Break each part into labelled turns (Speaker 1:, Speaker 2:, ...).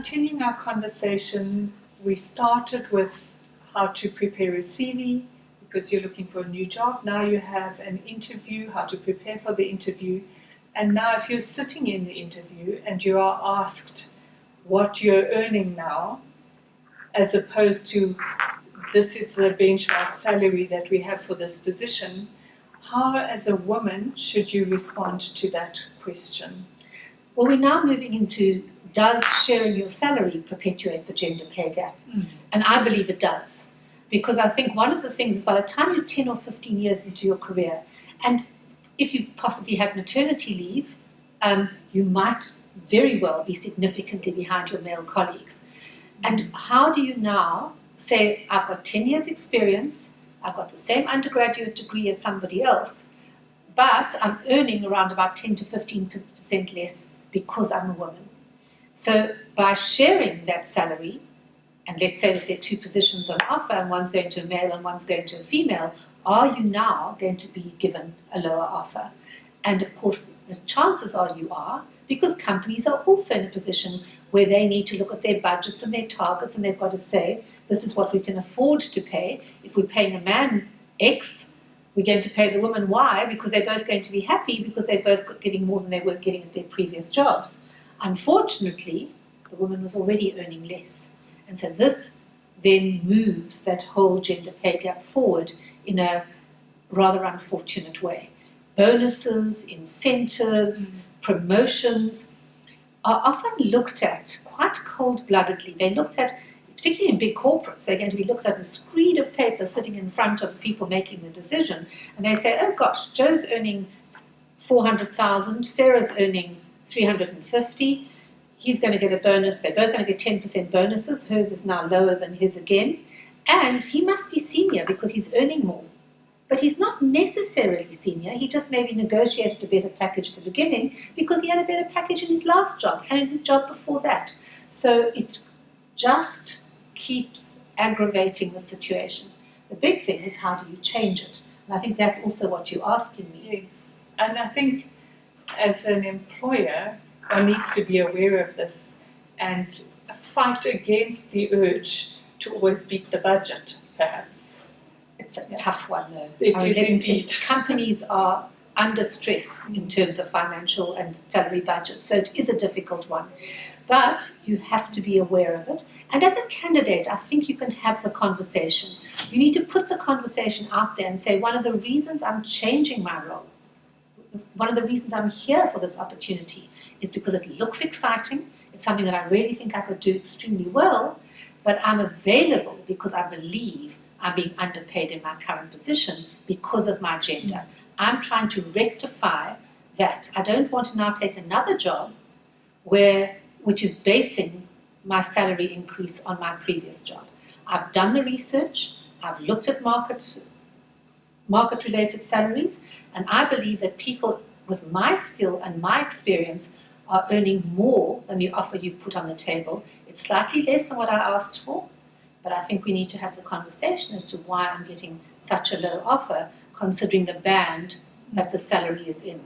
Speaker 1: continuing our conversation, we started with how to prepare a CV because you're looking for a new job. Now you have an interview, how to prepare for the interview. And now if you're sitting in the interview and you are asked what you're earning now, as opposed to this is the benchmark salary that we have for this position, how as a woman should you respond to that question?
Speaker 2: Well, we're now moving into, does sharing your salary perpetuate the gender pay gap? And I believe it does. Because I think one of the things is by the time you're 10 or 15 years into your career, and if you've possibly had maternity leave, you might very well be significantly behind your male colleagues. And how do you now say, I've got 10 years experience, I've got the same undergraduate degree as somebody else, but I'm earning around about 10 to 15% less because I'm a woman. So by sharing that salary, and let's say that there are two positions on offer and one's going to a male and one's going to a female, are you now going to be given a lower offer? And of course, the chances are you are, because companies are also in a position where they need to look at their budgets and their targets, and they've got to say, this is what we can afford to pay. If we're paying a man X, we're going to pay the woman Y because they're both going to be happy because they're both getting more than they were getting at their previous jobs. Unfortunately, the woman was already earning less. And so this then moves that whole gender pay gap forward in a rather unfortunate way. Bonuses, incentives, promotions are often looked at quite cold-bloodedly. They're looked at, particularly in big corporates, they're going to be looked at a screed of paper sitting in front of the people making the decision, and they say, oh gosh, Joe's earning 400,000, Sarah's earning 350, he's going to get a bonus, they're both going to get 10% bonuses, hers is now lower than his again, and he must be senior because he's earning more. But he's not necessarily senior, he just maybe negotiated a better package at the beginning because he had a better package in his last job and in his job before that. So it just keeps aggravating the situation. The big thing is, how do you change it? And I think that's also what you're asking me.
Speaker 1: Yes, and I think as an employer, one needs to be aware of this and fight against the urge to always beat the budget, perhaps.
Speaker 2: It's a tough one, though.
Speaker 1: It is indeed.
Speaker 2: Companies are under stress in terms of financial and salary budgets, so it is a difficult one. But you have to be aware of it. And as a candidate, I think you can have the conversation. You need to put the conversation out there and say, one of the reasons I'm changing my role, one of the reasons I'm here for this opportunity is because it looks exciting. It's something that I really think I could do extremely well, but I'm available because I believe I'm being underpaid in my current position because of my gender. I'm trying to rectify that. I don't want to now take another job which is basing my salary increase on my previous job. I've done the research, I've looked at market-related salaries, and I believe that people with my skill and my experience are earning more than the offer you've put on the table. It's slightly less than what I asked for, but I think we need to have the conversation as to why I'm getting such a low offer, considering the band that the salary is in.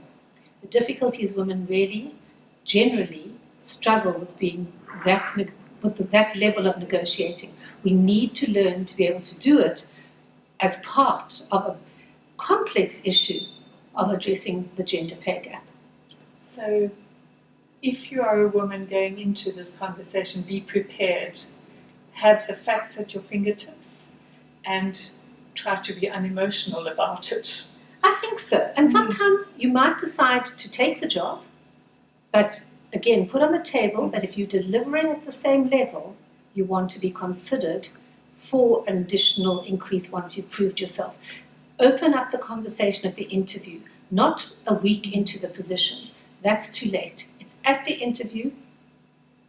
Speaker 2: The difficulty is women really, generally, struggle with being that level of negotiating. We need to learn to be able to do it as part of a complex issue of addressing the gender pay gap.
Speaker 1: So if you are a woman going into this conversation, be prepared. Have the facts at your fingertips and try to be unemotional about it.
Speaker 2: I think so. And sometimes you might decide to take the job, but again, put on the table that if you're delivering at the same level, you want to be considered for an additional increase once you've proved yourself. Open up the conversation at the interview, not a week into the position. That's too late. It's at the interview.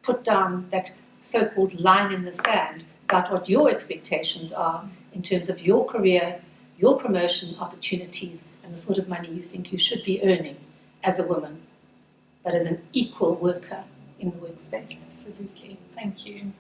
Speaker 2: Put down that so-called line in the sand about what your expectations are in terms of your career, your promotion opportunities, and the sort of money you think you should be earning as a woman, but as an equal worker in the workspace.
Speaker 1: Absolutely. Thank you.